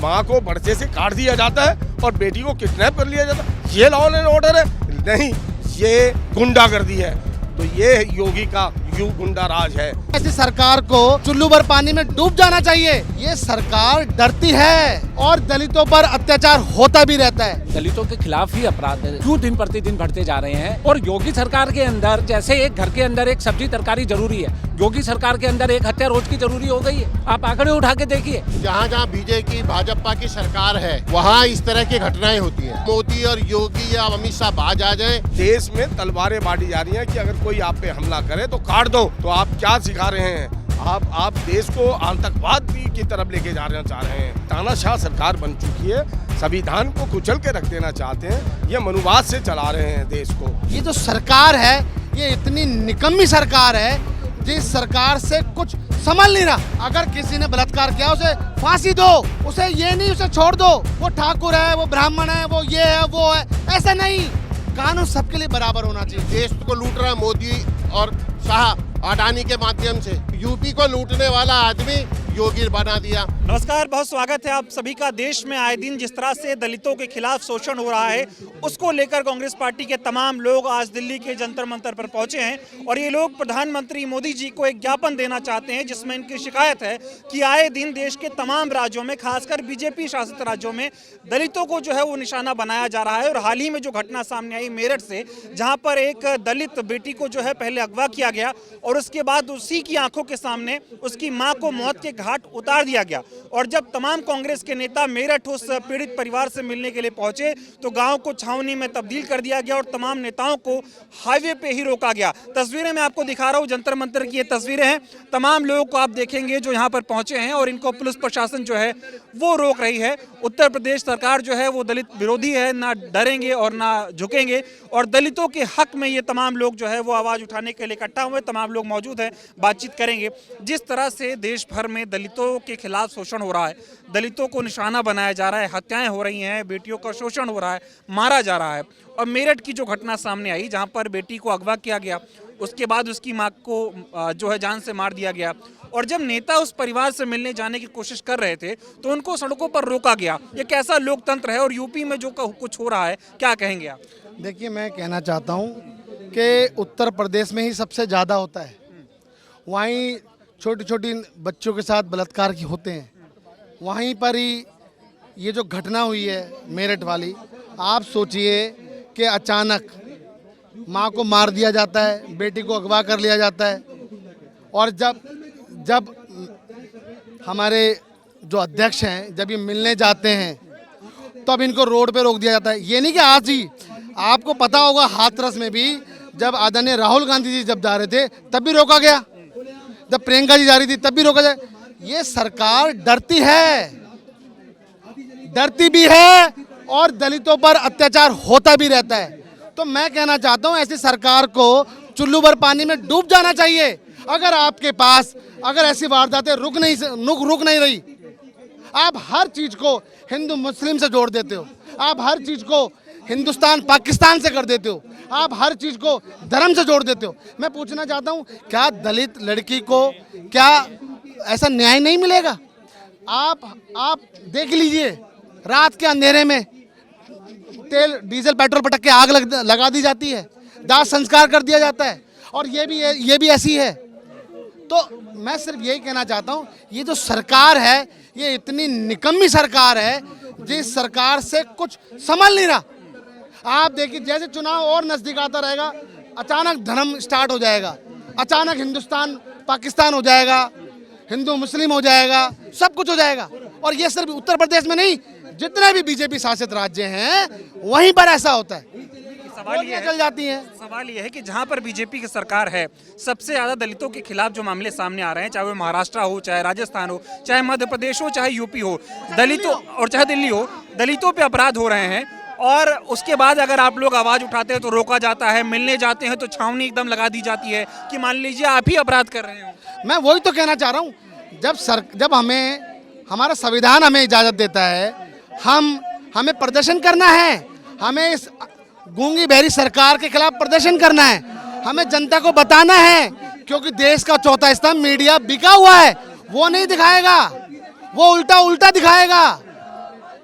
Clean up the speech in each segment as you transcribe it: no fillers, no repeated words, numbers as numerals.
माँ को बर्से से काट दिया जाता है और बेटी को किडनैप कर लिया जाता है। ये लॉ एंड ऑर्डर है? नहीं, ये गुंडागर्दी है। तो ये योगी का गुंडा राज है। ऐसी सरकार को चुल्लू भर पानी में डूब जाना चाहिए। ये सरकार डरती है और दलितों पर अत्याचार होता भी रहता है। दलितों के खिलाफ ही अपराध क्यों दिन प्रतिदिन बढ़ते जा रहे हैं। और योगी सरकार के अंदर जैसे एक घर के अंदर एक सब्जी तरकारी जरूरी है, योगी सरकार के अंदर एक हत्या रोज की जरूरी हो गई है। आप आंकड़े उठा के देखिए, जहाँ जहाँ बीजेपी भाजपा की सरकार है वहाँ इस तरह की घटनाएं होती है। मोदी और योगी या अमित शाह बाज आ जाए। देश में तलवारें बांटी जा रही हैं कि अगर कोई आप पे हमला करे तो काट दो। तो आप क्या सिखा रहे हैं? आप देश को आतंकवाद की तरफ लेके जाना चाह रहे हैं। तानाशाह सरकार बन चुकी है, संविधान को कुचल के रख देना चाहते हैं। ये मनुवाद से चला रहे हैं देश को। ये जो सरकार है ये इतनी निकम्मी सरकार है जिस सरकार से कुछ समझ नहीं रहा। अगर किसी ने बलात्कार किया उसे फांसी दो, उसे ये नहीं उसे छोड़ दो वो ठाकुर है, वो ब्राह्मण है, वो ये है, वो है, ऐसा नहीं। कानून सबके लिए बराबर होना चाहिए। देश को लूट रहा मोदी और शाह अडानी के माध्यम से। यूपी को लूटने वाला आदमी योगी बना दिया। नमस्कार, बहुत स्वागत है आप सभी का। देश में आए दिन जिस तरह से दलितों के खिलाफ शोषण हो रहा है उसको लेकर कांग्रेस पार्टी के तमाम लोग आज दिल्ली के जंतर मंतर पर पहुंचे हैं और ये लोग प्रधानमंत्री मोदी जी को एक ज्ञापन देना चाहते हैं जिसमें इनकी शिकायत है कि आए दिन देश के तमाम राज्यों में, खासकर बीजेपी शासित राज्यों में दलितों को जो है वो निशाना बनाया जा रहा है। और हाल ही में जो घटना सामने आई मेरठ से, जहाँ पर एक दलित बेटी को जो है पहले अगवा किया गया और उसके बाद उसी की आंखों के सामने उसकी माँ को मौत के घाट उतार दिया गया। और जब तमाम कांग्रेस के नेता मेरठ उस पीड़ित परिवार से मिलने के लिए पहुंचे तो गांव को छावनी में तब्दील कर दिया गया और तमाम नेताओं को हाईवे पे ही रोका गया। तस्वीरें मैं आपको दिखा रहा हूं, जंतर मंतर की ये तस्वीरें हैं। तमाम लोगों को आप देखेंगे जो यहाँ पर पहुंचे हैं और इनको पुलिस प्रशासन जो है वो रोक रही है। उत्तर प्रदेश सरकार जो है वो दलित विरोधी है, ना डरेंगे और ना झुकेंगे। और दलितों के हक में ये तमाम लोग जो है वो आवाज़ उठाने के लिए इकट्ठा हुए। तमाम लोग मौजूद हैं, बातचीत करेंगे। जिस तरह से देश भर में दलितों के खिलाफ शोषण हो रहा है, दलितों को निशाना बनाया जा रहा है, हत्याएं हो रही हैं, बेटियों का शोषण हो रहा है, मारा जा रहा है। और मेरठ की जो घटना सामने आई जहां पर बेटी को अगवा किया गया, उसके बाद उसकी मां को जो है जान से मार दिया गया। और जब नेता उस परिवार से मिलने जाने की कोशिश कर रहे थे तो उनको सड़कों पर रोका गया। ये कैसा लोकतंत्र है? और यूपी में जो कुछ हो रहा है, क्या कहेंगे आप? देखिए, मैं कहना चाहता हूँ कि उत्तर प्रदेश में ही सबसे ज़्यादा होता है। वहीं छोटी छोटी बच्चों के साथ बलात्कार की होते हैं। वहीं पर ही ये जो घटना हुई है मेरठ वाली, आप सोचिए कि अचानक माँ को मार दिया जाता है, बेटी को अगवा कर लिया जाता है। और जब हमारे जो अध्यक्ष हैं जब ये मिलने जाते हैं तो अब इनको रोड पे रोक दिया जाता है। ये नहीं कि आज ही, आपको पता होगा हाथरस में भी जब आदरणीय राहुल गांधी जी जब जा रहे थे तब भी रोका गया, जब प्रियंका जी जा रही थी तब भी रोका जाए। ये सरकार डरती है, डरती भी है और दलितों पर अत्याचार होता भी रहता है। तो मैं कहना चाहता हूं ऐसी सरकार को चुल्लू भर पानी में डूब जाना चाहिए। अगर आपके पास अगर ऐसी वारदातें रुक नहीं रही, आप हर चीज को हिंदू मुस्लिम से जोड़ देते हो, आप हर चीज को हिंदुस्तान पाकिस्तान से कर देते हो, आप हर चीज को धर्म से जोड़ देते हो। मैं पूछना चाहता हूं, क्या दलित लड़की को क्या ऐसा न्याय नहीं मिलेगा? आप देख लीजिए, रात के अंधेरे में तेल डीजल पेट्रोल पटक के आग लगा दी जाती है, दाह संस्कार कर दिया जाता है। और ये भी ऐसी है। तो मैं सिर्फ यही कहना चाहता हूँ, ये जो सरकार है ये इतनी निकम्मी सरकार है जिस सरकार से कुछ समझ नहीं रहा। आप देखिए, जैसे चुनाव और नजदीक आता रहेगा अचानक धर्म स्टार्ट हो जाएगा, अचानक हिंदुस्तान पाकिस्तान हो जाएगा, हिंदू मुस्लिम हो जाएगा, सब कुछ हो जाएगा। और ये सिर्फ उत्तर प्रदेश में नहीं, जितने भी बीजेपी शासित राज्य हैं वहीं पर ऐसा होता है। सवाल ये चल जाती है। सवाल ये है कि जहां पर बीजेपी की सरकार है, सबसे ज्यादा दलितों के खिलाफ जो मामले सामने आ रहे हैं, चाहे वो महाराष्ट्र हो, चाहे राजस्थान हो, चाहे मध्य प्रदेश हो, चाहे यूपी हो, दलितों और चाहे दिल्ली हो, दलितों पे अपराध हो रहे हैं। और उसके बाद अगर आप लोग आवाज उठाते हैं तो रोका जाता है, मिलने जाते हैं तो छावनी एकदम लगा दी जाती है कि मान लीजिए आप ही अपराध कर रहे हो। मैं वही तो कहना चाह रहा हूँ, जब हमारा संविधान हमें इजाजत देता है, हमें प्रदर्शन करना है, हमें इस गूंगी बहरी सरकार के खिलाफ प्रदर्शन करना है, हमें जनता को बताना है। क्योंकि देश का चौथा स्तंभ मीडिया बिका हुआ है, वो नहीं दिखाएगा, वो उल्टा दिखाएगा।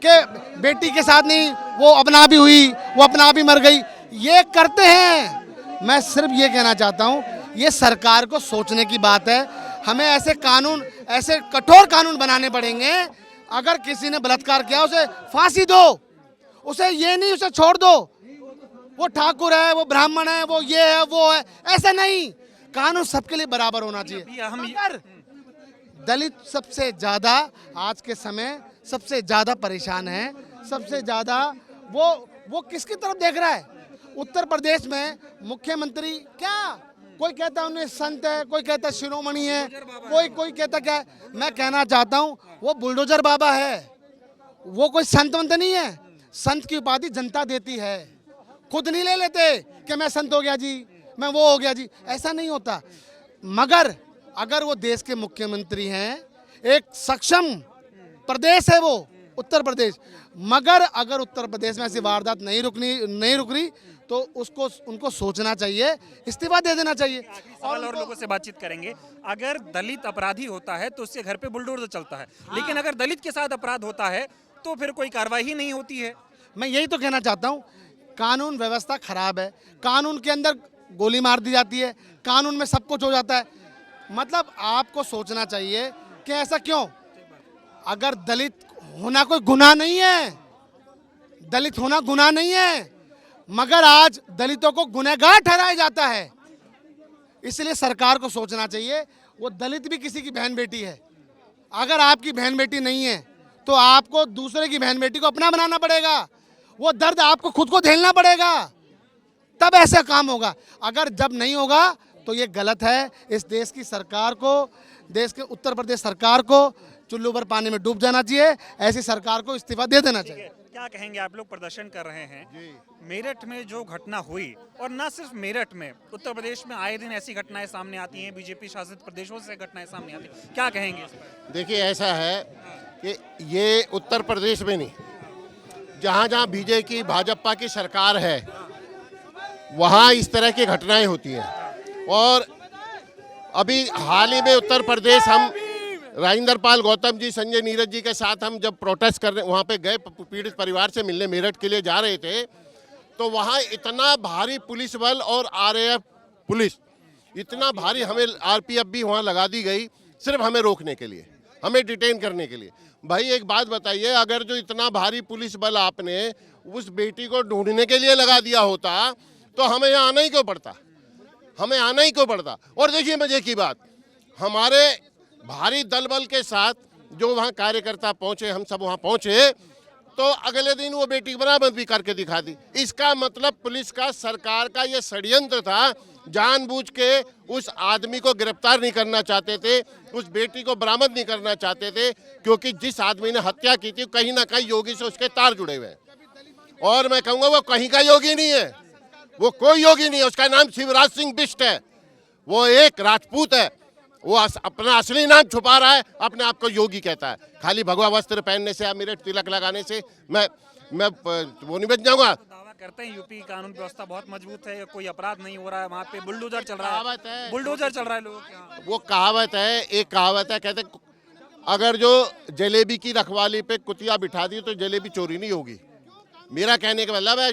कि बेटी के साथ नहीं, वो अपना भी हुई, वो अपना भी मर गई, ये करते हैं। मैं सिर्फ ये कहना चाहता हूँ, ये सरकार को सोचने की बात है। हमें ऐसे कानून, ऐसे कठोर कानून बनाने पड़ेंगे। अगर किसी ने बलात्कार किया उसे फांसी दो, उसे ये नहीं उसे छोड़ दो, वो ठाकुर है, वो ब्राह्मण है, वो ये है, वो है, ऐसा नहीं। कानून सबके लिए बराबर होना चाहिए। मगर दलित सबसे ज्यादा आज के समय सबसे ज्यादा परेशान है, सबसे ज्यादा वो किसकी तरफ देख रहा है? उत्तर प्रदेश में मुख्यमंत्री क्या, कोई कहता है उन्हें संत है, कोई कहता है शिरोमणि है, कोई कहता क्या है। मैं कहना चाहता हूँ वो बुलडोजर बाबा है, वो कोई संत वंत नहीं है। संत की उपाधि जनता देती है, खुद नहीं ले लेते कि मैं संत हो गया जी, मैं वो हो गया जी, ऐसा नहीं होता। मगर अगर वो देश के मुख्यमंत्री हैं, एक सक्षम प्रदेश है वो उत्तर प्रदेश, मगर अगर उत्तर प्रदेश में ऐसी वारदात नहीं रुक रही तो उनको सोचना चाहिए, इस्तीफा दे देना चाहिए। और लोगों से बातचीत करेंगे। अगर दलित अपराधी होता है तो उसके घर पे बुलडोजर चलता है, लेकिन अगर दलित के साथ अपराध होता है तो फिर कोई कार्रवाई ही नहीं होती है। मैं यही तो कहना चाहता हूँ, कानून व्यवस्था खराब है, कानून के अंदर गोली मार दी जाती है, कानून में सब कुछ हो जाता है। मतलब आपको सोचना चाहिए कि ऐसा क्यों? अगर दलित होना कोई गुनाह नहीं है, दलित होना गुनाह नहीं है, मगर आज दलितों को गुनहगार ठहराया जाता है। इसलिए सरकार को सोचना चाहिए, वो दलित भी किसी की बहन बेटी है। अगर आपकी बहन बेटी नहीं है तो आपको दूसरे की बहन बेटी को अपना बनाना पड़ेगा, वो दर्द आपको खुद को झेलना पड़ेगा, तब ऐसा काम होगा। अगर जब नहीं होगा तो ये गलत है। इस देश की सरकार को, देश के उत्तर प्रदेश सरकार को चुल्लू भर पानी में डूब जाना चाहिए, ऐसी सरकार को इस्तीफा दे देना चाहिए। क्या कहेंगे? आप लोग प्रदर्शन कर रहे हैं, मेरठ में जो घटना हुई, और न सिर्फ मेरठ में, उत्तर प्रदेश में आए दिन ऐसी घटनाएं सामने आती हैं, बीजेपी शासित प्रदेशों से घटनाएं सामने आती हैं, क्या कहेंगे इस पर? देखिए, ऐसा है कि ये उत्तर प्रदेश में नहीं, जहाँ जहाँ बीजेपी भाजपा की सरकार है वहाँ इस तरह की घटनाएं होती हैं। और अभी हाल ही में उत्तर प्रदेश, हम राजेंद्र पाल गौतम जी, संजय नीरज जी के साथ हम जब प्रोटेस्ट करने वहाँ पे गए, पीड़ित परिवार से मिलने मेरठ के लिए जा रहे थे, तो वहाँ इतना भारी पुलिस बल और आरएएफ पुलिस, इतना भारी, हमें आरपीएफ भी वहाँ लगा दी गई सिर्फ हमें रोकने के लिए, हमें डिटेन करने के लिए। भाई एक बात बताइए, अगर जो इतना भारी पुलिस बल आपने उस बेटी को ढूंढने के लिए लगा दिया होता तो हमें यहाँ आना ही क्यों पड़ता, हमें आना ही क्यों पड़ता। और देखिए मजे की बात, हमारे भारी दल बल के साथ जो वहाँ कार्यकर्ता पहुँचे, हम सब वहाँ पहुँचे, तो अगले दिन वो बेटी बरामद भी करके दिखा दी। इसका मतलब पुलिस का, सरकार का ये षड्यंत्र था, जानबूझ के उस आदमी को गिरफ्तार नहीं करना चाहते थे, उस बेटी को बरामद नहीं करना चाहते थे, क्योंकि जिस आदमी ने हत्या की थी कहीं ना कहीं योगी से उसके तार जुड़े हुए हैं। और मैं कहूँगा वो कहीं का योगी नहीं है, वो कोई योगी नहीं है, उसका नाम शिवराज सिंह बिष्ट है, वो एक राजपूत है, वो अपना असली नाम छुपा रहा है, अपने आप को योगी कहता है। खाली भगवा वस्त्र पहनने से या मिरट तिलक लगाने से मैं वो नहीं बन जाऊंगा। दावा करते हैं यूपी कानून व्यवस्था बहुत मजबूत है, कोई अपराध नहीं हो रहा है, वहाँ पे बुलडोजर चल रहा है, बुलडोजर चल रहा है लोगों के यहाँ। वो कहावत है, एक कहावत है, कहते अगर जो जलेबी की रखवाली पे कुतिया बिठा दी तो जलेबी चोरी नहीं होगी। मेरा कहने का मतलब है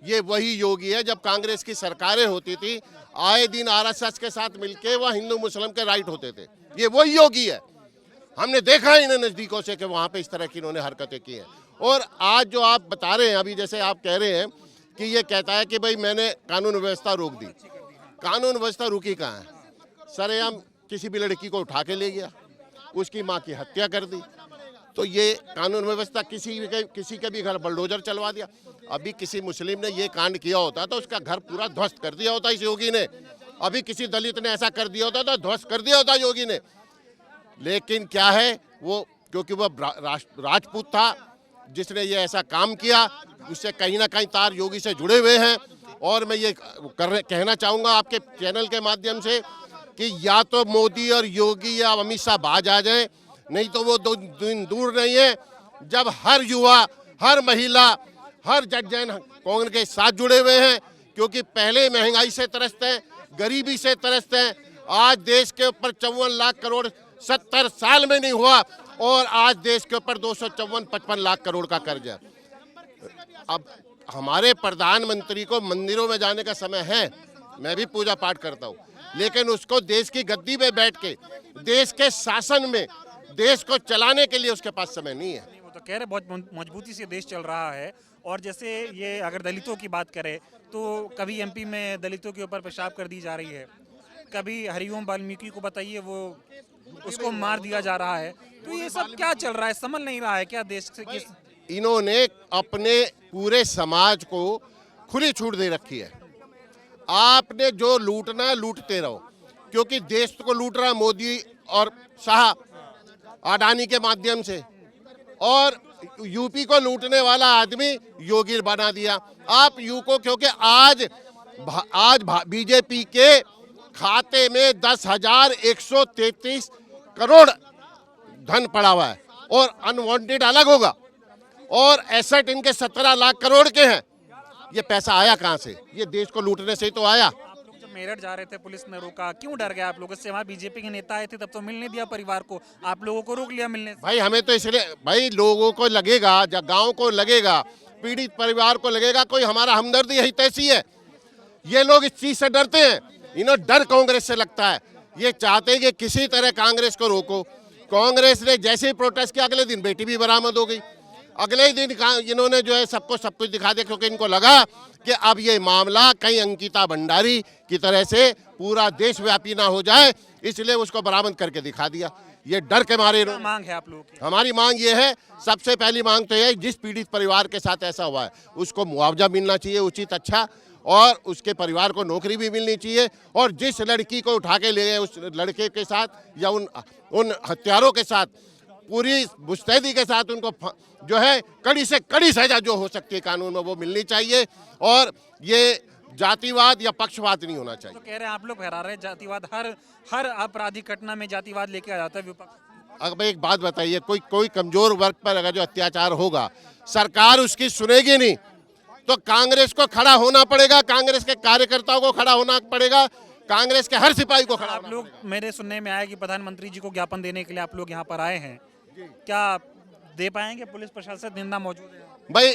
ये वही योगी है, जब कांग्रेस की सरकारें होती थी आए दिन आरएसएस के साथ मिलके वह हिंदू मुस्लिम के राइट होते थे, ये वही योगी है। हमने देखा है इन्हें नज़दीकों से कि वहाँ पे इस तरह की इन्होंने हरकतें की हैं। और आज जो आप बता रहे हैं, अभी जैसे आप कह रहे हैं कि ये कहता है कि भाई मैंने कानून व्यवस्था रोक दी, कानून व्यवस्था रुकी कहाँ है? सरेआम किसी भी लड़की को उठा के ले गया, उसकी माँ की हत्या कर दी, तो ये कानून व्यवस्था, किसी के भी घर बुलडोजर चलवा दिया। अभी किसी मुस्लिम ने ये कांड किया होता तो उसका घर पूरा ध्वस्त कर दिया होता इस योगी ने, अभी किसी दलित ने ऐसा कर दिया होता तो ध्वस्त कर दिया होता योगी ने। लेकिन क्या है, वो क्योंकि वो राजपूत था जिसने ये ऐसा काम किया, उससे कहीं ना कहीं तार योगी से जुड़े हुए हैं। और मैं ये कहना चाहूँगा आपके चैनल के माध्यम से कि या तो मोदी और योगी या अमित शाह बाज आ जाएं, नहीं तो वो दो दिन दूर नहीं है जब हर युवा, हर महिला, हर जन कांग्रेस के साथ जुड़े हुए हैं। क्योंकि पहले महंगाई से त्रस्त हैं, गरीबी से त्रस्त हैं, आज देश के ऊपर 54 लाख करोड़ 70 साल में नहीं हुआ, और आज देश के ऊपर 254-55 लाख करोड़ का कर्ज है। अब हमारे प्रधानमंत्री को मंदिरों में जाने का समय है, मैं भी पूजा पाठ करता हूँ, लेकिन उसको देश की गद्दी में बैठ के देश के शासन में देश को चलाने के लिए उसके पास समय नहीं है। वो तो कह रहे बहुत मजबूती से देश चल रहा है। और जैसे ये अगर दलितों की बात करें तो कभी एमपी में दलितों के ऊपर पेशाब कर दी जा रही है, कभी हरिओम वाल्मीकि को बताइए वो उसको मार दिया जा रहा है। तो ये सब क्या चल रहा है, समझ नहीं रहा है क्या देश से किस इन्होंने अपने पूरे समाज को खुली छूट दे रखी है। आपने जो लूटना है लूटते रहो, क्योंकि देश को लूट रहा मोदी और शाह अडानी के माध्यम से, और यूपी को लूटने वाला आदमी योगी बना दिया। आप यू को, क्योंकि आज बीजेपी के खाते में 10,133 करोड़ धन पड़ा हुआ है और अनवांटेड अलग होगा, और एसेट इनके 17 लाख करोड़ के हैं। ये पैसा आया कहाँ से? ये देश को लूटने से ही तो आया। आप लोग जब मेरठ जा रहे थे पुलिस ने रोका, क्यों डर गया आप लोगों से? वहाँ बीजेपी के नेता आए थे तब तो मिलने दिया परिवार को, आप लोगों को रोक लिया मिलने से। भाई हमें तो इसलिए, भाई लोगों को लगेगा, जब गाँव को लगेगा, पीड़ित परिवार को लगेगा कोई हमारा हमदर्दी यही तैसी है। ये लोग इस चीज से डरते हैं, इन्हें डर कांग्रेस से लगता है। ये चाहते हैं कि किसी तरह कांग्रेस को रोको। कांग्रेस ने जैसे ही प्रोटेस्ट किया अगले दिन बेटी भी बरामद हो गई। अगले ही दिन इन्होंने जो है सबको सब कुछ दिखा दिया, क्योंकि इनको लगा कि अब ये मामला कहीं अंकिता भंडारी की तरह से पूरा देशव्यापी ना हो जाए, इसलिए उसको बरामद करके दिखा दिया। ये डर के मारे क्या मांग है आप लोगों की? हमारी मांग ये है, सबसे पहली मांग तो ये, जिस पीड़ित परिवार के साथ ऐसा हुआ है उसको मुआवजा मिलना चाहिए उचित, अच्छा, और उसके परिवार को नौकरी भी मिलनी चाहिए। और जिस लड़की को उठा के ले गए उस लड़के के साथ या उन हत्यारों के साथ पूरी मुस्तैदी के साथ उनको जो है कड़ी से कड़ी सजा जो हो सकती है कानून में वो मिलनी चाहिए। और ये जातिवाद या पक्षपात नहीं होना चाहिए। तो कह रहे हैं आप लोग फहरा रहे हैं जातिवाद, हर आपराधिक घटना में जातिवाद लेके आ जाता है विपक्ष। अब एक बात बताइए, कोई कमजोर वर्ग पर अगर जो अत्याचार होगा सरकार उसकी सुनेगी नहीं, तो कांग्रेस को खड़ा होना पड़ेगा, कांग्रेस के कार्यकर्ताओं को खड़ा होना पड़ेगा, कांग्रेस के हर सिपाही को खड़ा आप लोग, मेरे सुनने में आया कि प्रधानमंत्री जी को ज्ञापन देने के लिए आप लोग यहाँ पर आए हैं, क्या दे पाएंगे? पुलिस प्रशासन जिंदा मौजूद है? भाई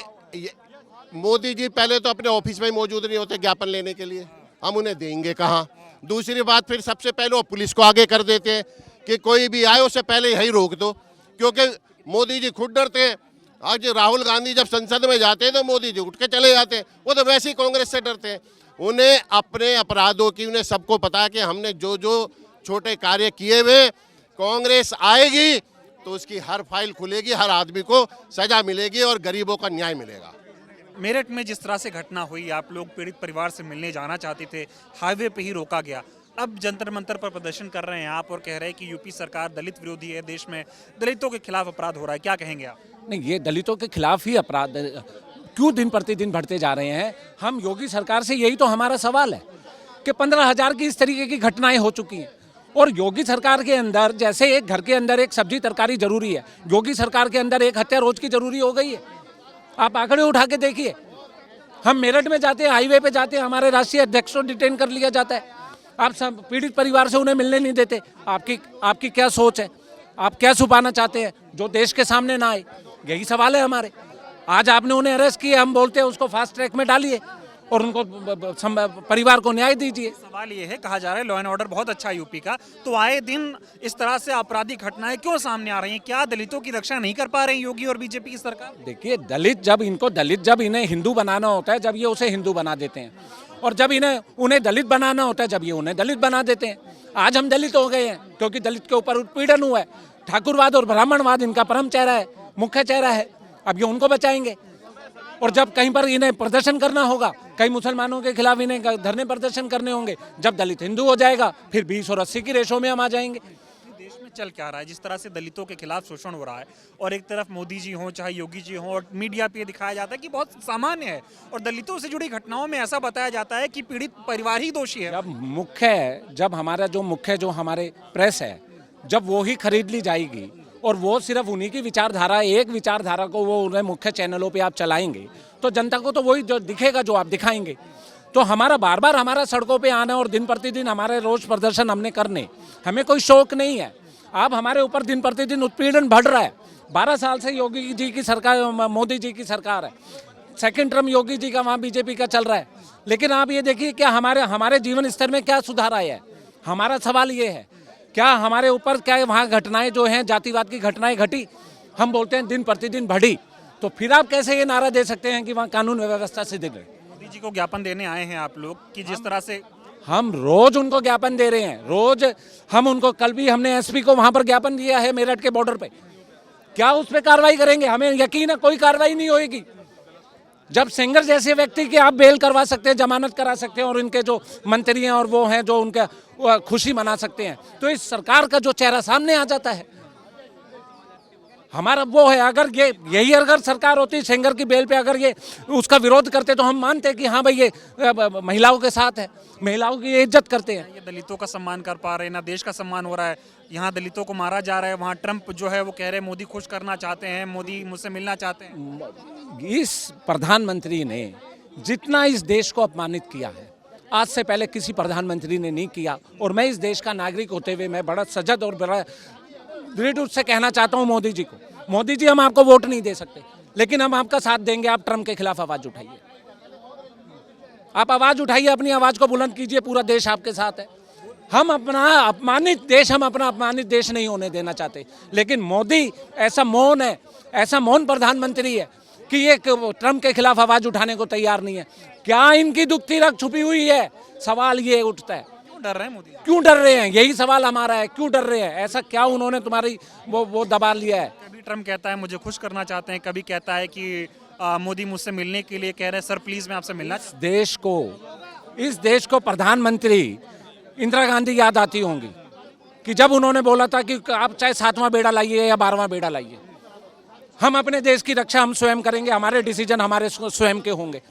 मोदी जी पहले तो अपने ऑफिस में ही मौजूद नहीं होते ज्ञापन लेने के लिए, हम उन्हें देंगे कहाँ? दूसरी बात, फिर सबसे पहले वो पुलिस को आगे कर देते हैं कि कोई भी आए उससे पहले यही रोक दो, क्योंकि मोदी जी खुद डरते हैं। आज राहुल गांधी जब संसद में जाते हैं तो मोदी जी उठ के चले जाते हैं, वो तो वैसे ही कांग्रेस से डरते हैं। उन्हें अपने अपराधों की, उन्हें सबको पता है कि हमने जो जो छोटे कार्य किए हुए, कांग्रेस आएगी तो उसकी हर फाइल खुलेगी, हर आदमी को सजा मिलेगी और गरीबों का न्याय मिलेगा। मेरठ में जिस तरह से घटना हुई, आप लोग पीड़ित परिवार से मिलने जाना चाहते थे, हाईवे पे ही रोका गया, अब जंतर मंतर पर प्रदर्शन कर रहे हैं आप और कह रहे हैं कि यूपी सरकार दलित विरोधी है, देश में दलितों के खिलाफ अपराध हो रहा है, क्या कहेंगे आप? नहीं, ये दलितों के खिलाफ ही अपराध क्यों दिन प्रतिदिन बढ़ते जा रहे हैं? हम योगी सरकार से यही तो हमारा सवाल है कि 15,000 की इस तरीके की घटनाएं हो चुकी हैं, और योगी सरकार के अंदर जैसे एक घर के अंदर एक सब्जी तरकारी जरूरी है, योगी सरकार के अंदर एक हत्या रोज की जरूरी हो गई है। आप आंकड़े उठा के देखिए, हम मेरठ में जाते हैं, हाईवे पे जाते हैं, हमारे राष्ट्रीय अध्यक्ष को डिटेन कर लिया जाता है। आप सब पीड़ित परिवार से उन्हें मिलने नहीं देते। आपकी क्या सोच है? आप क्या छुपाना चाहते हैं जो देश के सामने ना आए? यही सवाल है हमारे। आज आपने उन्हें अरेस्ट किया, हम बोलते हैं उसको फास्ट ट्रैक में डालिए और उनको परिवार को न्याय दीजिए। सवाल ये है, कहा जा रहा है लॉ एंड ऑर्डर बहुत अच्छा है यूपी का, तो आए दिन इस तरह से आपराधिक घटनाएं क्यों सामने आ रही हैं? क्या दलितों की रक्षा नहीं कर पा रही योगी और बीजेपी की सरकार? देखिए, दलित जब इन्हें हिंदू बनाना होता है, जब ये उसे हिंदू बना देते हैं, और जब उन्हें दलित बनाना होता है, जब ये उन्हें दलित बना देते हैं। आज हम दलित हो गए हैं क्योंकि दलित के ऊपर उत्पीड़न हुआ है। ठाकुरवाद और ब्राह्मणवाद इनका परम चेहरा है, मुख्य चेहरा है। अब ये उनको बचाएंगे, और जब कहीं पर इन्हें प्रदर्शन करना होगा, कई मुसलमानों के खिलाफ इन्हें धरने प्रदर्शन करने होंगे, जब दलित हिंदू हो जाएगा फिर 20 और 80 की रेशो में हम आ जाएंगे। देश में चल क्या रहा है? जिस तरह से दलितों के खिलाफ शोषण हो रहा है, और एक तरफ मोदी जी हों चाहे योगी जी हों, और मीडिया पे दिखाया जाता है कि बहुत सामान्य है, और दलितों से जुड़ी घटनाओं में ऐसा बताया जाता है कि पीड़ित परिवार ही दोषी है। जब हमारा जो हमारे प्रेस है, जब वो ही खरीद ली जाएगी और वो सिर्फ उन्हीं की विचारधारा, एक विचारधारा को वो उन्हें मुख्य चैनलों पे आप चलाएंगे, तो जनता को तो वही जो दिखेगा जो आप दिखाएंगे। तो हमारा बार बार हमारा सड़कों पे आना और दिन प्रतिदिन हमारे रोज प्रदर्शन हमने करने, हमें कोई शौक नहीं है। आप हमारे ऊपर दिन प्रतिदिन उत्पीड़न बढ़ रहा है। 12 साल से योगी जी की सरकार, मोदी जी की सरकार है। सेकंड टर्म योगी जी का वहाँ बीजेपी का चल रहा है। लेकिन आप ये देखिए क्या हमारे जीवन स्तर में क्या सुधार आया है। हमारा सवाल ये है, क्या हमारे ऊपर क्या वहाँ घटनाएं जो हैं, जातिवाद की घटनाएं घटी, हम बोलते हैं दिन प्रतिदिन बढ़ी, तो फिर आप कैसे ये नारा दे सकते हैं कि वहाँ कानून व्यवस्था से दिख रही। मोदी जी को ज्ञापन देने आए हैं आप लोग कि जिस तरह से हम रोज उनको ज्ञापन दे रहे हैं, रोज हम उनको, कल भी हमने एसपी को वहां पर ज्ञापन दिया है मेरठ के बॉर्डर पे। क्या उस पर कार्रवाई करेंगे? हमें यकीन है कोई कार्रवाई नहीं होगी। जब सेंगर जैसे व्यक्ति की आप बेल करवा सकते हैं, जमानत करा सकते हैं, और इनके जो मंत्री हैं और वो हैं जो उनका खुशी मना सकते हैं, तो इस सरकार का जो चेहरा सामने आ जाता है। हमारा वो है, अगर यही अगर सरकार होती सेंगर की बेल पे, अगर ये उसका विरोध करते तो हम मानते कि हाँ भाई ये महिलाओं के साथ है, महिलाओं की इज्जत करते हैं। ये दलितों का सम्मान कर पा रहे हैं ना, देश का सम्मान हो रहा है। यहाँ दलितों को मारा जा रहा है, वहाँ ट्रम्प जो है वो कह रहे हैं मोदी खुश करना चाहते हैं, मोदी मुझसे मिलना चाहते हैं। इस प्रधानमंत्री ने जितना इस देश को अपमानित किया है, आज से पहले किसी प्रधानमंत्री ने नहीं किया। और मैं इस देश का नागरिक होते हुए मैं बड़ा सजग और बड़ा दृढ़ रूप से कहना चाहता हूं मोदी जी को, मोदी जी हम आपको वोट नहीं दे सकते, लेकिन हम आपका साथ देंगे। आप ट्रम्प के खिलाफ आवाज उठाइए, आप आवाज उठाइए, अपनी आवाज को बुलंद कीजिए, पूरा देश आपके साथ है। हम अपना अपमानित देश नहीं होने देना चाहते। लेकिन मोदी ऐसा मौन है, ऐसा मौन प्रधानमंत्री है कि ये ट्रम्प के खिलाफ आवाज उठाने को तैयार नहीं है। क्या इनकी दुखती रग छुपी हुई है? सवाल ये उठता है, क्यों डर रहे हैं मोदी? क्यों डर रहे हैं? यही सवाल हमारा है, क्यों डर रहे हैं? ऐसा क्या उन्होंने तुम्हारी वो दबा लिया है? कभी ट्रम्प कहता है मुझे खुश करना चाहते हैं, कभी कहता है कि मोदी मुझसे मिलने के लिए कह रहे हैं, सर प्लीज मैं आपसे मिलना। इस देश को प्रधानमंत्री इंदिरा गांधी याद आती होंगी कि जब उन्होंने बोला था कि आप चाहे 7वां बेड़ा लाइए या 12वां बेड़ा लाइए, हम अपने देश की रक्षा हम स्वयं करेंगे, हमारे डिसीजन हमारे स्वयं के होंगे।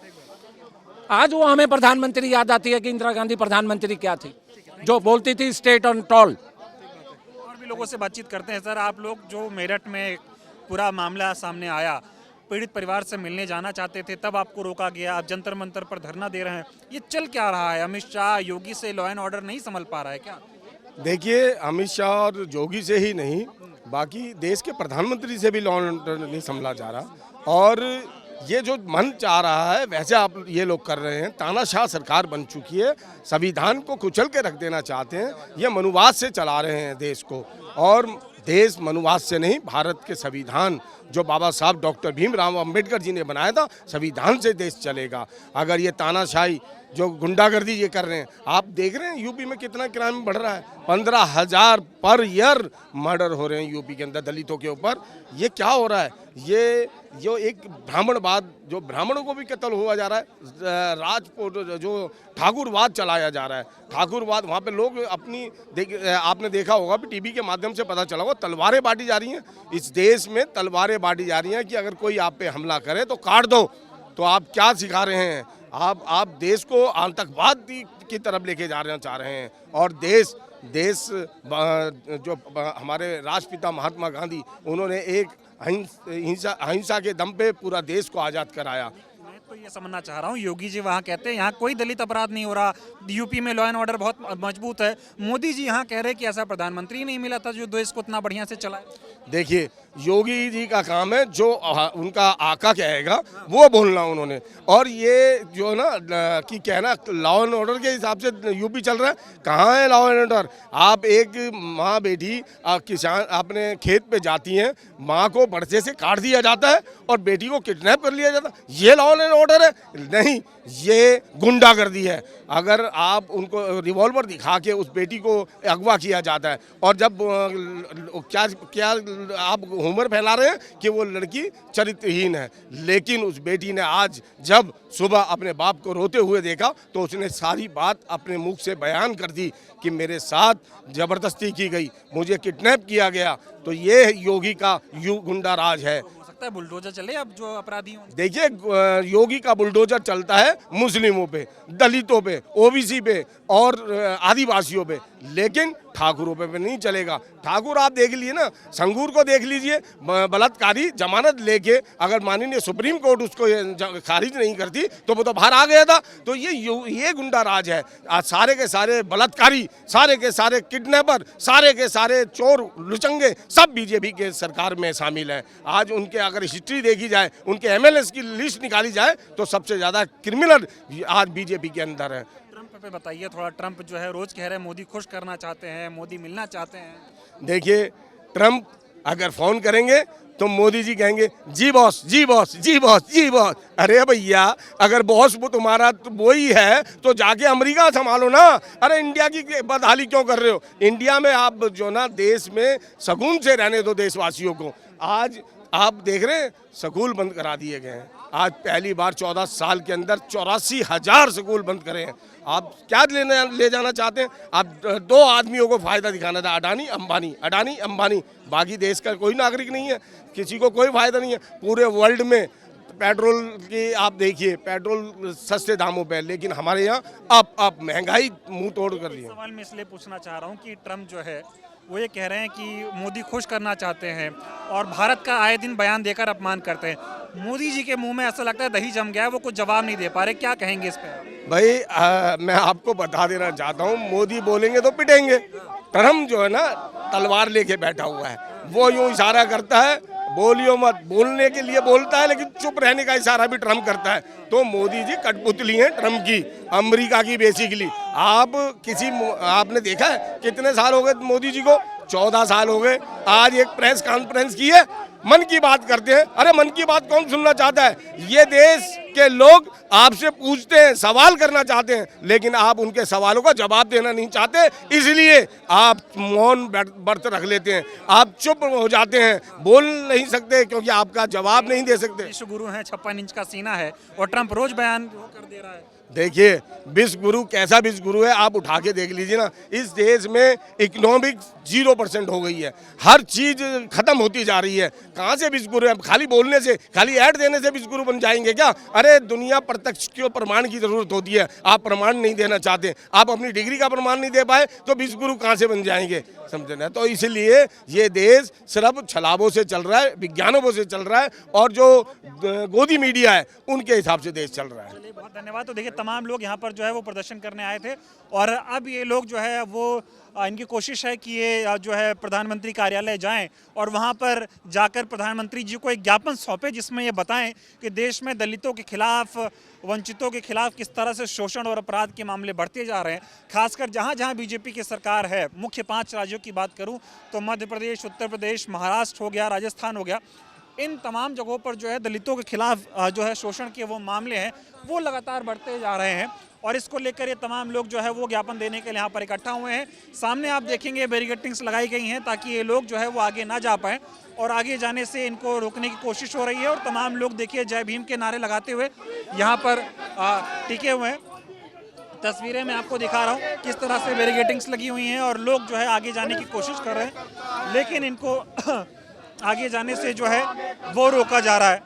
आज वो हमें प्रधानमंत्री याद आती है कि इंदिरा गांधी प्रधानमंत्री क्या थी, जो बोलती थी स्टेट ऑन टॉल। और भी लोगों से बातचीत करते हैं। सर आप लोग जो मेरठ में पूरा मामला सामने आया, पीड़ित परिवार से मिलने जाना चाहते थे, तब आपको रोका गया, आप जंतर मंतर पर धरना दे रहे हैं, ये चल क्या रहा है? अमित शाह योगी से लॉ एंड ऑर्डर नहीं संभल पा रहा है क्या? देखिए, अमित शाह और योगी से ही नहीं, बाकी देश के प्रधानमंत्री से भी लॉ एंड ऑर्डर नहीं संभला जा रहा। और ये जो मन चाह रहा है वैसे आप ये लोग कर रहे हैं। तानाशाह सरकार बन चुकी है, संविधान को कुचल के रख देना चाहते हैं। ये मनुवाद से चला रहे हैं देश को, और देश मनुवाद से नहीं, भारत के संविधान जो बाबा साहब डॉक्टर भीमराव अंबेडकर जी ने बनाया था, संविधान से देश चलेगा। अगर ये तानाशाही जो गुंडागर्दी ये कर रहे हैं, आप देख रहे हैं यूपी में कितना क्राइम बढ़ रहा है। 15,000 पर ईयर मर्डर हो रहे हैं यूपी के अंदर दलितों के ऊपर। ये क्या हो रहा है? ये जो एक ब्राह्मणवाद, जो ब्राह्मणों को भी कत्ल हुआ जा रहा है, राजपूत जो ठाकुरवाद चलाया जा रहा है, ठाकुरवाद, वहाँ पे लोग अपनी आपने देखा होगा भी, टीवी के माध्यम से पता चला होगा, तलवारें बांटी जा रही हैं इस देश में। तलवारें बांटी जा रही हैं कि अगर कोई आप पे हमला करे तो काट दो। तो आप क्या सिखा रहे हैं? आप देश को आतंकवाद की तरफ लेके जाना चाह रहे हैं। और देश जो हमारे राष्ट्रपिता महात्मा गांधी, उन्होंने एक अहिंसा के दम पे पूरा देश को आज़ाद कराया। मैं तो ये समझना चाह रहा हूँ, योगी जी वहाँ कहते हैं यहाँ कोई दलित अपराध नहीं हो रहा, यूपी में लॉ एंड ऑर्डर बहुत मजबूत है। मोदी जी यहाँ कह रहे हैं कि ऐसा प्रधानमंत्री नहीं मिला था जो देश को इतना बढ़िया से चलाए। देखिए, योगी जी का काम है जो उनका आका कहेगा वो बोलना उन्होंने। और ये जो ना कि कहना लॉ एंड ऑर्डर के हिसाब से यूपी चल रहा है, कहाँ है लॉ एंड ऑर्डर? आप एक माँ बेटी किसान अपने खेत पे जाती हैं, माँ को बरसे से काट दिया जाता है और बेटी को किडनैप कर लिया जाता है, ये लॉ एंड ऑर्डर है? नहीं, ये गुंडागर्दी है। अगर आप उनको रिवॉल्वर दिखा के उस बेटी को अगवा किया जाता है, और जब क्या आप ह्यूमर फैला रहे हैं कि वो लड़की चरित्रहीन है, लेकिन उस बेटी ने आज जब सुबह अपने बाप को रोते हुए देखा तो उसने सारी बात अपने मुख से बयान कर दी कि मेरे साथ जबरदस्ती की गई, मुझे किडनैप किया गया। तो ये योगी का गुंडा राज है। सकता है बुलडोजर चले अब जो अपराधी हों। देखिए, योगी का बुलडोजर चलता है मुस्लिमों पे, दलितों पे, ओबीसी पे और आदिवासियों पे, लेकिन ठाकुरों पे नहीं चलेगा। ठाकुर आप देख लीजिए ना, संगूर को देख लीजिए, बलात्कारी जमानत लेके अगर माननीय सुप्रीम कोर्ट उसको खारिज नहीं करती तो वो तो बाहर आ गया था। तो ये गुंडा राज है। आज सारे के सारे बलात्कारी, सारे के सारे किडनैपर, सारे के सारे चोर लुचंगे सब बीजेपी के सरकार में शामिल हैं। आज उनके अगर हिस्ट्री देखी जाए, उनके एमएलए की लिस्ट निकाली जाए तो सबसे ज़्यादा क्रिमिनल आज बीजेपी के अंदर है। ट्रंप पे बताइए थोड़ा। ट्रंप जो है रोज कह रहे हैं मोदी खुश करना चाहते हैं, मोदी मिलना चाहते हैं। देखिए, ट्रंप अगर फोन करेंगे तो मोदी जी कहेंगे जी बॉस, जी बॉस, जी बॉस, जी बॉस। अरे भैया, अगर बॉस वो तुम्हारा तो वही है तो जाके अमेरिका संभालो ना। अरे इंडिया की बदहाली क्यों कर रहे हो? इंडिया में आप जो ना देश में सुकून से रहने दो देशवासियों को। आज आप देख रहे हैं स्कूल बंद करा दिए गए हैं। आज पहली बार 14 साल के अंदर 84,000 स्कूल बंद करे हैं। आप क्या ले जाना चाहते हैं? आप दो आदमियों को फायदा दिखाना था, अडानी अंबानी, अडानी अंबानी। बाकी देश का कोई नागरिक नहीं है, किसी को कोई फायदा नहीं है। पूरे वर्ल्ड में पेट्रोल की आप देखिए, पेट्रोल सस्ते दामों पे, लेकिन हमारे यहाँ अब महंगाई मुंह तोड़ कर रही है। सवाल मैं इसलिए पूछना चाह रहा हूँ कि ट्रंप जो है वो ये कह रहे हैं कि मोदी खुश करना चाहते हैं और भारत का आए दिन बयान देकर अपमान करते हैं। मोदी जी के मुंह में ऐसा लगता है दही जम गया है, वो कुछ जवाब नहीं दे पा रहे। क्या कहेंगे इस पे? भाई मैं आपको बता देना चाहता हूँ, मोदी बोलेंगे तो पिटेंगे। ट्रम्प जो है ना तलवार लेके बैठा हुआ है, वो यूं इशारा करता है बोलियो मत, बोलने के लिए बोलता है लेकिन चुप रहने का इशारा भी ट्रम्प करता है। तो मोदी जी कठपुतली हैं ट्रम्प की, अमेरिका की बेसिकली। आपने देखा है कितने साल हो गए मोदी जी को? 14 साल हो गए। आज एक प्रेस कॉन्फ्रेंस की है, मन की बात करते हैं। अरे मन की बात कौन सुनना चाहता है? ये देश के लोग आपसे पूछते हैं, सवाल करना चाहते हैं, लेकिन आप उनके सवालों का जवाब देना नहीं चाहते, इसलिए आप मौन व्रत रख लेते हैं, आप चुप हो जाते हैं, बोल नहीं सकते क्योंकि आपका जवाब नहीं दे सकते। विश्व गुरु हैं, 56 इंच का सीना है और ट्रंप रोज बयान कर दे रहा है। देखिए, विश्व गुरु कैसा विश्व गुरु है आप उठा के देख लीजिए ना। इस देश में इकोनॉमिक 0% हो गई है, हर चीज खत्म होती जा रही है। कहाँ से विश्व गुरु है? खाली बोलने से, खाली ऐड देने से विश्व गुरु बन जाएंगे क्या? अरे दुनिया प्रत्यक्ष को प्रमाण की जरूरत होती है, आप प्रमाण नहीं देना चाहते, आप अपनी डिग्री का प्रमाण नहीं दे पाए तो विश्व गुरु कहाँ से बन जाएंगे? समझे ना? तो इसलिए ये देश सिर्फ छलावों से चल रहा है, विज्ञानों से चल रहा है, और जो गोदी मीडिया है उनके हिसाब से देश चल रहा है। चलिए, बहुत धन्यवाद। तो देखिए, तमाम लोग यहाँ पर जो है वो प्रदर्शन करने आए थे और अब ये लोग जो है वो इनकी कोशिश है कि ये जो है प्रधानमंत्री कार्यालय जाएं और वहाँ पर जाकर प्रधानमंत्री जी को एक ज्ञापन सौंपे जिसमें ये बताएं कि देश में दलितों के खिलाफ, वंचितों के खिलाफ किस तरह से शोषण और अपराध के मामले बढ़ते जा रहे हैं। खासकर जहाँ जहाँ बीजेपी की सरकार है, मुख्य 5 राज्यों की बात करूँ तो मध्य प्रदेश, उत्तर प्रदेश, महाराष्ट्र हो गया, राजस्थान हो गया, इन तमाम जगहों पर जो है दलितों के खिलाफ जो है शोषण के वो मामले हैं वो लगातार बढ़ते जा रहे हैं और इसको लेकर ये तमाम लोग जो है वो ज्ञापन देने के लिए यहाँ पर इकट्ठा हुए हैं। सामने आप देखेंगे बैरिकेडिंग्स लगाई गई हैं ताकि ये लोग जो है वो आगे ना जा पाएँ और आगे जाने से इनको रोकने की कोशिश हो रही है। और तमाम लोग देखिए जय भीम के नारे लगाते हुए यहाँ पर टिके हुए हैं। तस्वीरें मैं आपको दिखा रहा हूँ किस तरह से बैरिकेडिंग्स लगी हुई हैं और लोग जो है आगे जाने की कोशिश कर रहे हैं, लेकिन इनको आगे जाने से जो है वो रोका जा रहा है।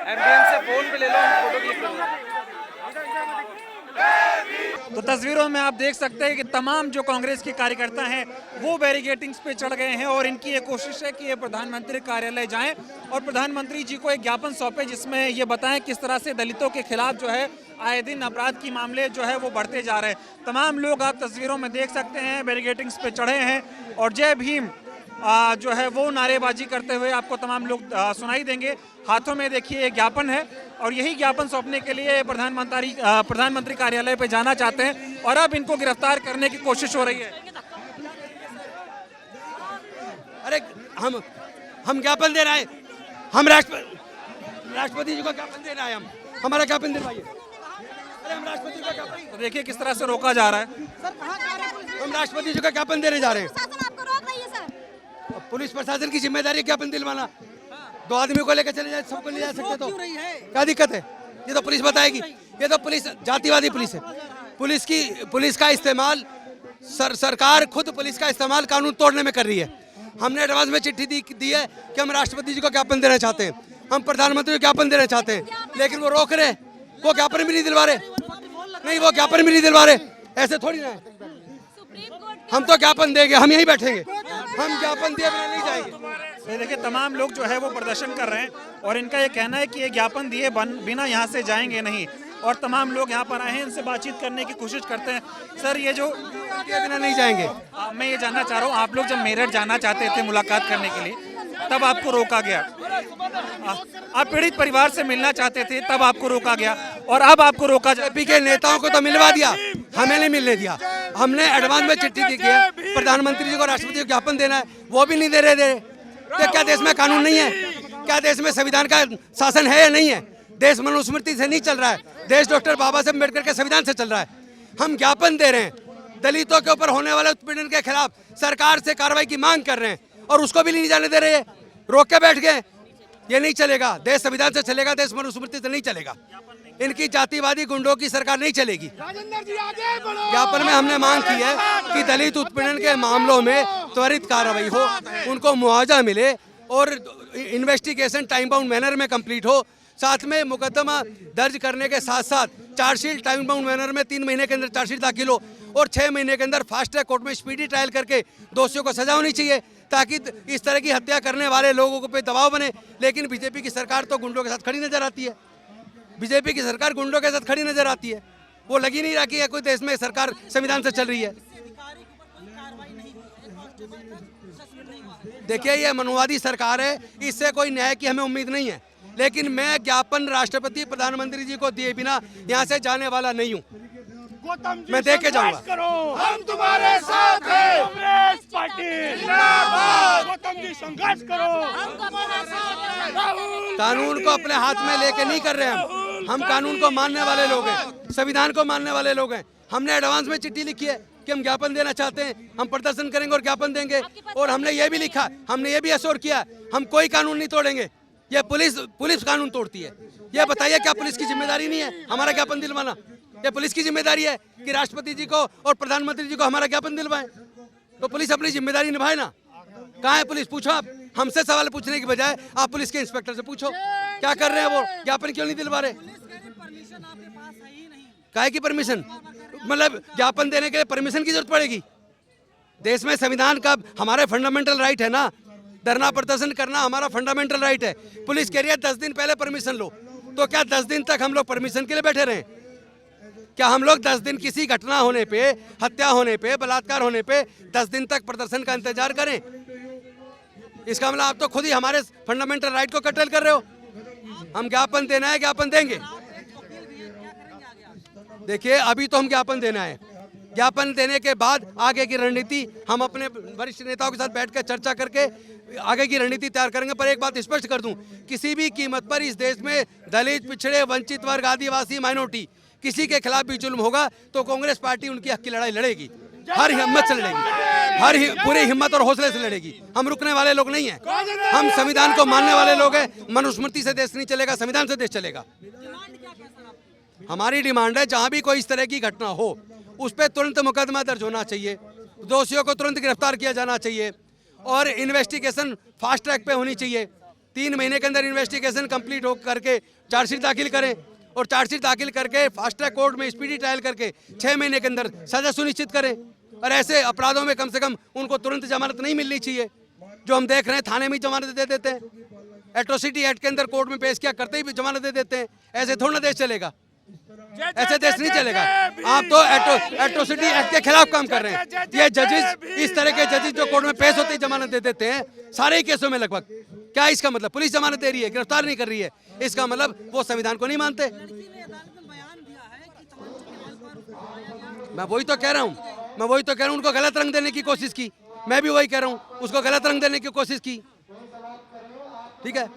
एम्बियंस से फोन पे ले लो, हम फोटो क्लिक कर लो। तो तस्वीरों में आप देख सकते हैं कि तमाम जो कांग्रेस के कार्यकर्ता हैं वो बैरिकेडिंग्स पे चढ़ गए हैं और इनकी ये कोशिश है कि ये प्रधानमंत्री कार्यालय जाएं और प्रधानमंत्री जी को एक ज्ञापन सौंपे जिसमें ये बताएं किस तरह से दलितों के खिलाफ जो है आए दिन अपराध की मामले जो है वो बढ़ते जा रहे हैं। तमाम लोग आप तस्वीरों में देख सकते हैं बैरिकेडिंग्स पे चढ़े हैं और जय भीम जो है वो नारेबाजी करते हुए आपको तमाम लोग सुनाई देंगे। हाथों में देखिए एक ज्ञापन है और यही ज्ञापन सौंपने के लिए प्रधानमंत्री कार्यालय पे जाना चाहते हैं और अब इनको गिरफ्तार करने की कोशिश हो रही है। अरे हम ज्ञापन दे रहे हैं, हम राष्ट्रपति जी को ज्ञापन दे रहे हैं, हमारा ज्ञापन दिलवाइए। अरे हम राष्ट्रपति का ज्ञापन, तो देखिए किस तरह से रोका जा रहा है। हम राष्ट्रपति जी का ज्ञापन देने जा रहे हैं। पुलिस प्रशासन की जिम्मेदारी है ज्ञापन दिलवाना। 2 आदमी को लेकर चले जाए, सबको ले जा सकते तो क्या दिक्कत है? ये तो पुलिस बताएगी। ये तो पुलिस जातिवादी पुलिस है। पुलिस का इस्तेमाल सरकार खुद पुलिस का इस्तेमाल कानून तोड़ने में कर रही है। हमने एडवांस में चिट्ठी दी है कि हम राष्ट्रपति जी को ज्ञापन देना चाहते हैं, हम प्रधानमंत्री को ज्ञापन देना चाहते हैं, लेकिन वो रोक रहे, वो ज्ञापन भी नहीं दिलवा रहे। नहीं वो ज्ञापन भी नहीं दिलवा रहे, ऐसे थोड़ी ना है। हम तो ज्ञापन देंगे, हम यहीं बैठेंगे, हम ज्ञापन दिए बिना नहीं जाएंगे। ये देखिए तमाम लोग जो है वो प्रदर्शन कर रहे हैं और इनका ये कहना है कि ये ज्ञापन दिए बिना यहाँ से जाएंगे नहीं। और तमाम लोग यहाँ पर आए हैं, इनसे बातचीत करने की कोशिश करते हैं। सर ये जो दिए बिना नहीं जाएंगे। मैं ये जानना चाह रहा हूँ, आप लोग जब मेरठ जाना चाहते थे मुलाकात करने के लिए तब आपको रोका गया, आप पीड़ित परिवार से मिलना चाहते थे तब आपको रोका गया और अब आपको रोका बीजेपी के नेताओं को तो मिलवा दिया, हमें नहीं मिलने दिया। हमने एडवांस में चिट्ठी दी है, प्रधानमंत्री जी को राष्ट्रपति को ज्ञापन देना है, वो भी नहीं दे रहे। तो क्या देश में कानून नहीं है? क्या देश में संविधान का शासन है या नहीं है? देश मनुस्मृति से नहीं चल रहा है, देश डॉक्टर बाबा साहब अम्बेडकर के संविधान से चल रहा है। हम ज्ञापन दे रहे हैं, दलितों के ऊपर होने वाले उत्पीड़न के खिलाफ सरकार से कार्रवाई की मांग कर रहे हैं और उसको भी नहीं जाने दे रहे हैं, रोक के बैठ गए। ये नहीं चलेगा, देश संविधान से चलेगा, देश मनुस्मृति से नहीं चलेगा। इनकी जातिवादी गुंडों की सरकार नहीं चलेगी। ज्ञापन में हमने मांग की है कि दलित उत्पीड़न के मामलों में त्वरित कार्रवाई हो, उनको मुआवजा मिले और इन्वेस्टिगेशन टाइम बाउंड मैनर में कंप्लीट हो। साथ में मुकदमा दर्ज करने के साथ साथ चार्जशीट टाइम बाउंड मैनर में 3 महीने के अंदर चार्जशीट दाखिल हो और 6 महीने के अंदर फास्ट ट्रैक कोर्ट में स्पीडी ट्रायल करके दोषियों को सजा होनी चाहिए, ताकि इस तरह की हत्या करने वाले लोगों पे दबाव बने। लेकिन बीजेपी की सरकार तो गुंडों के साथ खड़ी नजर आती है। बीजेपी की सरकार गुंडों के साथ खड़ी नजर आती है। वो लगी नहीं रहा कि है कोई देश में सरकार संविधान से चल रही है। देखिए ये मनोवादी सरकार है, इससे कोई न्याय की हमें उम्मीद नहीं है। लेकिन मैं ज्ञापन राष्ट्रपति प्रधानमंत्री जी को दिए बिना यहाँ से जाने वाला नहीं हूँ। मैं देख के जाऊंगा। हम तुम्हारे साथ हैं, कांग्रेस पार्टी जिंदाबाद। गौतम जी संघर्ष करो, कानून को अपने हाथ में लेके नहीं कर रहे हम कानून को मानने वाले लोग हैं, संविधान को मानने वाले लोग हैं। हमने एडवांस में चिट्ठी लिखी है कि हम ज्ञापन देना चाहते हैं, हम प्रदर्शन करेंगे और ज्ञापन देंगे। और हमने ये भी लिखा, हमने ये भी एश्योर किया, हम कोई कानून नहीं तोड़ेंगे। ये पुलिस कानून तोड़ती है। ये बताइए क्या पुलिस की जिम्मेदारी नहीं है हमारा ज्ञापन दिलवाना? ये पुलिस की जिम्मेदारी है कि राष्ट्रपति जी को और प्रधानमंत्री जी को हमारा ज्ञापन दिलवाएं? तो पुलिस अपनी जिम्मेदारी निभाए ना। कहाँ है पुलिस? पूछो आप। हमसे सवाल पूछने की बजाय आप पुलिस के इंस्पेक्टर से पूछो क्या कर रहे हैं वो, ज्ञापन क्यों नहीं दिलवा रहे? काहे की परमिशन? मतलब ज्ञापन देने के लिए परमिशन की जरूरत पड़ेगी? देश में संविधान का हमारे फंडामेंटल राइट है ना, धरना प्रदर्शन करना हमारा फंडामेंटल राइट है। पुलिस कह रही है 10 दिन पहले परमिशन लो, तो क्या 10 दिन तक हम लोग परमिशन के लिए बैठे रहें? क्या हम लोग 10 दिन किसी घटना होने पे, हत्या होने पे, बलात्कार होने पे 10 दिन तक प्रदर्शन का इंतजार करें? इसका मतलब आप तो खुद ही हमारे फंडामेंटल राइट को कटल कर रहे हो। हम ज्ञापन देना है, ज्ञापन देंगे। देखिए अभी तो हम ज्ञापन देना है, ज्ञापन देने के बाद आगे की रणनीति हम अपने वरिष्ठ नेताओं के साथ बैठकर चर्चा करके आगे की रणनीति तैयार करेंगे। पर एक बात स्पष्ट कर दूं, किसी भी कीमत पर इस देश में दलित, पिछड़े, वंचित वर्ग, आदिवासी, माइनॉरिटी किसी के खिलाफ भी जुल्म होगा तो कांग्रेस पार्टी उनकी हक की लड़ाई लड़ेगी, हर हिम्मत से लड़ेगी, पूरी हिम्मत और हौसले से लड़ेगी। हम रुकने वाले लोग नहीं हैं, हम संविधान को मानने वाले लोग हैं। मनुस्मृति से देश नहीं चलेगा, संविधान से देश चलेगा। हमारी डिमांड है जहां भी कोई इस तरह की घटना हो उस पर तुरंत मुकदमा दर्ज होना चाहिए, दोषियों को तुरंत गिरफ्तार किया जाना चाहिए और इन्वेस्टिगेशन फास्ट ट्रैक पे होनी चाहिए। 3 महीने के अंदर इन्वेस्टिगेशन कंप्लीट हो करके चार्जशीट दाखिल करें और चार्जशीट दाखिल करके फास्ट ट्रैक कोर्ट में स्पीडी ट्रायल करके 6 महीने के अंदर सजा सुनिश्चित करें। और ऐसे अपराधों में कम से कम उनको तुरंत जमानत नहीं मिलनी चाहिए। जो हम देख रहे हैं थाने में जमानत दे देते हैं, एट्रोसिटी एक्ट के अंदर कोर्ट में पेश किया करते ही जमानत दे देते हैं। ऐसे थोड़ा देश चलेगा, ऐसे देश नहीं चलेगा। आप तो एट्रोसिटी एक्ट के खिलाफ काम कर रहे हैं। ये जजेस, इस तरह के जजेस जो कोर्ट में पेश होते ही जमानत दे देते हैं सारे ही केसों में लगभग। क्या इसका मतलब? पुलिस जमानत दे रही है, गिरफ्तार नहीं कर रही है, इसका मतलब वो संविधान को नहीं मानते। मैं वही तो कह रहा हूँ, उनको गलत रंग देने की कोशिश की। मैं भी वही कह रहा हूँ, उसको गलत रंग देने की कोशिश की। ठीक है,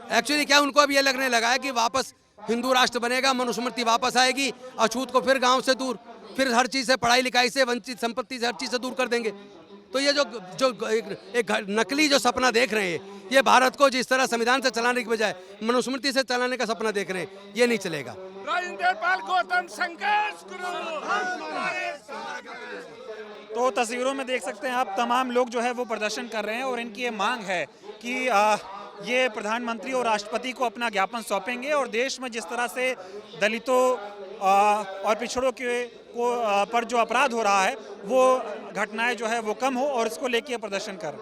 एक्चुअली क्या उनको अब ये लगने लगा है कि वापस हिंदू राष्ट्र बनेगा, मनुस्मृति वापस आएगी, अछूत को फिर गांव से दूर, फिर हर चीज़ से, पढ़ाई लिखाई से, वंचित संपत्ति से, हर चीज़ से दूर कर देंगे। तो ये जो एक नकली जो सपना देख रहे हैं, ये भारत को जिस तरह संविधान से चलाने की बजाय मनुस्मृति से चलाने का सपना देख रहे हैं, ये नहीं चलेगा। राजेंद्र पाल गौतम संघर्ष करो। तो तस्वीरों में देख सकते हैं आप, तमाम लोग जो है वो प्रदर्शन कर रहे हैं और इनकी ये मांग है कि ये प्रधानमंत्री और राष्ट्रपति को अपना ज्ञापन सौंपेंगे और देश में जिस तरह से दलितों और पिछड़ों के पर जो अपराध हो रहा है वो घटनाएं जो है वो कम हो और इसको लेके प्रदर्शन कर